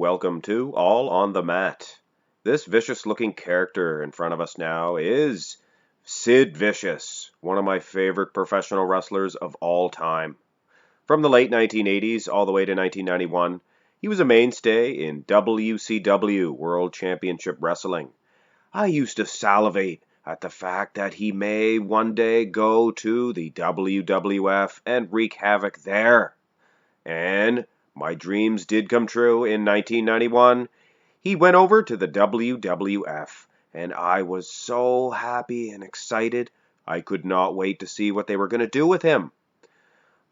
Welcome to All on the Mat. This vicious-looking character in front of us now is Sid Vicious, one of my favorite professional wrestlers of all time. From the late 1980s all the way to 1991, he was a mainstay in WCW, World Championship Wrestling. I used to salivate at the fact that he may one day go to the WWF and wreak havoc there. And my dreams did come true in 1991. He went over to the WWF, and I was so happy and excited. I could not wait to see what they were going to do with him.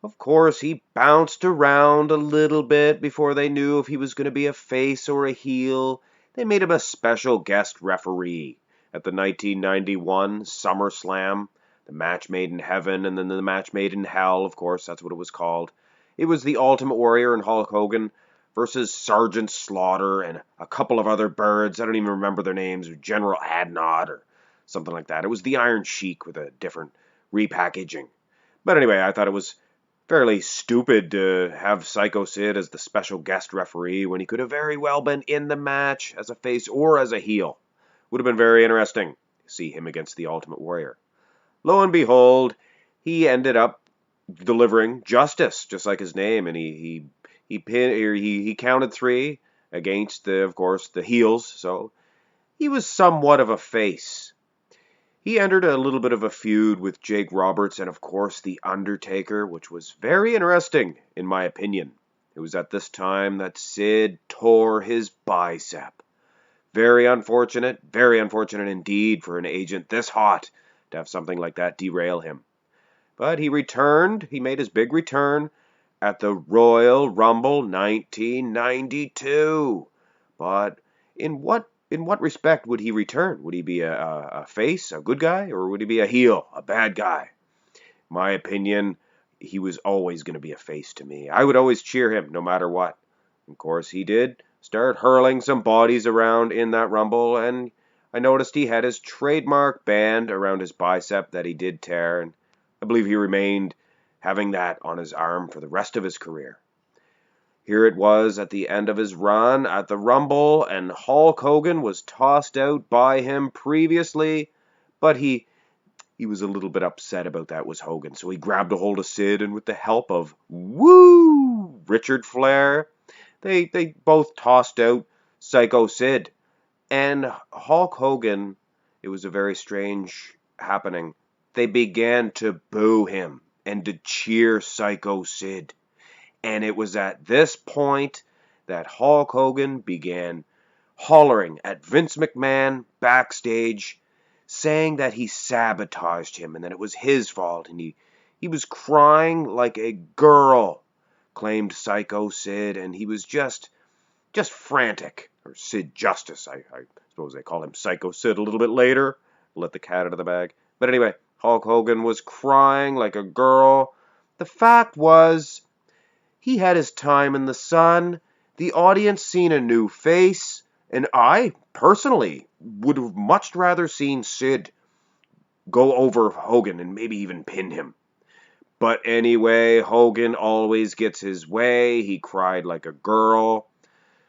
Of course, he bounced around a little bit before they knew if he was going to be a face or a heel. They made him a special guest referee at the 1991 SummerSlam, the match made in heaven, and then the match made in hell, of course, that's what it was called. It was the Ultimate Warrior and Hulk Hogan versus Sergeant Slaughter and a couple of other birds. I don't even remember their names, General Adnod or something like that. It was the Iron Sheik with a different repackaging. But anyway, I thought it was fairly stupid to have Psycho Sid as the special guest referee when he could have very well been in the match as a face or as a heel. Would have been very interesting to see him against the Ultimate Warrior. Lo and behold, he ended up delivering justice, just like his name, and he counted three against of course the heels, so he was somewhat of a face. He entered a little bit of a feud with Jake Roberts and of course the Undertaker, which was very interesting in my opinion. It was at this time that Sid tore his bicep. Very unfortunate indeed for an agent this hot to have something like that derail him. But he made his big return at the Royal Rumble 1992. But in what respect would he return? Would he be a face, a good guy, or would he be a heel, a bad guy? My opinion, he was always going to be a face to me. I would always cheer him no matter what. Of course, he did start hurling some bodies around in that Rumble, and I noticed he had his trademark band around his bicep that he did tear, and I believe he remained having that on his arm for the rest of his career. Here it was at the end of his run at the Rumble, and Hulk Hogan was tossed out by him previously, but he was a little bit upset about that, was Hogan. So he grabbed a hold of Sid, and with the help of Richard Flair, they both tossed out Psycho Sid. And Hulk Hogan, it was a very strange happening. They began to boo him and to cheer Psycho Sid. And it was at this point that Hulk Hogan began hollering at Vince McMahon backstage, saying that he sabotaged him and that it was his fault. And he was crying like a girl, claimed Psycho Sid, and he was just frantic. Or Sid Justice, I suppose they call him Psycho Sid a little bit later. Let the cat out of the bag. But anyway, Hulk Hogan was crying like a girl. The fact was, he had his time in the sun. The audience seen a new face, and I, personally, would have much rather seen Sid go over Hogan and maybe even pin him. But anyway, Hogan always gets his way. He cried like a girl.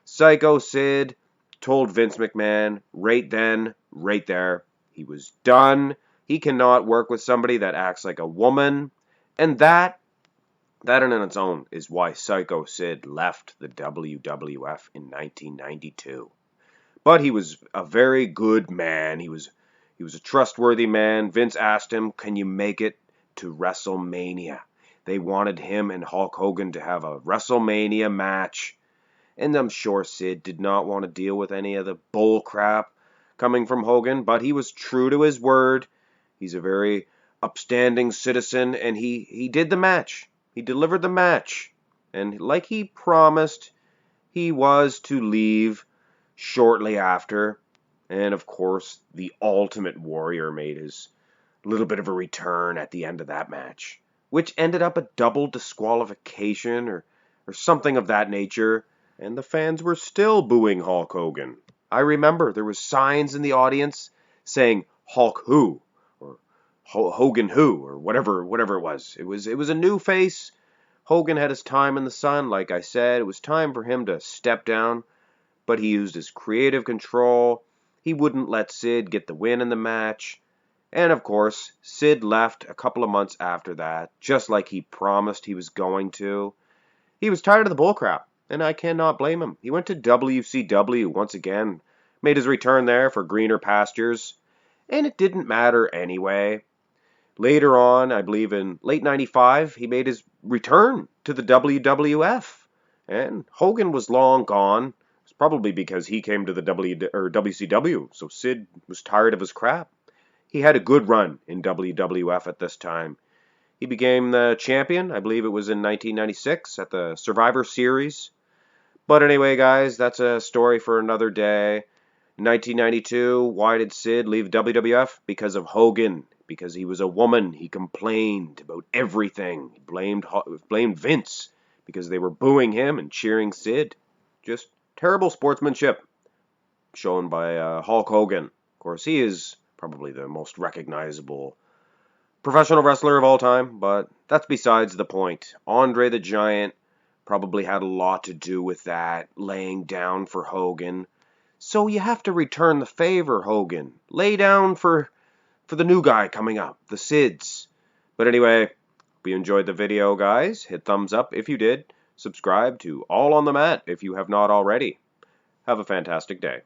Psycho Sid told Vince McMahon right then, right there, he was done. He cannot work with somebody that acts like a woman. And that in its own is why Psycho Sid left the WWF in 1992. But he was a very good man. He was a trustworthy man. Vince asked him, "Can you make it to WrestleMania?" They wanted him and Hulk Hogan to have a WrestleMania match. And I'm sure Sid did not want to deal with any of the bull crap coming from Hogan, but he was true to his word. He's a very upstanding citizen, and he did the match. He delivered the match. And like he promised, he was to leave shortly after. And of course, the Ultimate Warrior made his little bit of a return at the end of that match, which ended up a double disqualification or something of that nature. And the fans were still booing Hulk Hogan. I remember there was signs in the audience saying Hulk who, or Hogan who, or whatever it was. It was a new face. Hogan had his time in the sun, like I said. It was time for him to step down. but he used his creative control. He wouldn't let Sid get the win in the match. And of course, Sid left a couple of months after that, just like he promised he was going to. He was tired of the bullcrap, and I cannot blame him. He went to WCW once again, made his return there for greener pastures, and it didn't matter anyway. Later on, I believe in late 95, he made his return to the WWF, and Hogan was long gone. It's probably because he came to the WCW, so Sid was tired of his crap. He had a good run in WWF at this time. He became the champion, I believe it was in 1996 at the Survivor Series. But anyway, guys, that's a story for another day. In 1992, why did Sid leave WWF? Because of Hogan. Because he was a woman. He complained about everything. He blamed Vince because they were booing him and cheering Sid. Just terrible sportsmanship shown by Hulk Hogan. Of course, he is probably the most recognizable professional wrestler of all time, but that's besides the point. Andre the Giant probably had a lot to do with that, laying down for Hogan. So you have to return the favor, Hogan. Lay down for the new guy coming up, the Sids. But anyway, if you enjoyed the video, guys, hit thumbs up if you did. Subscribe to All on the Mat if you have not already. Have a fantastic day.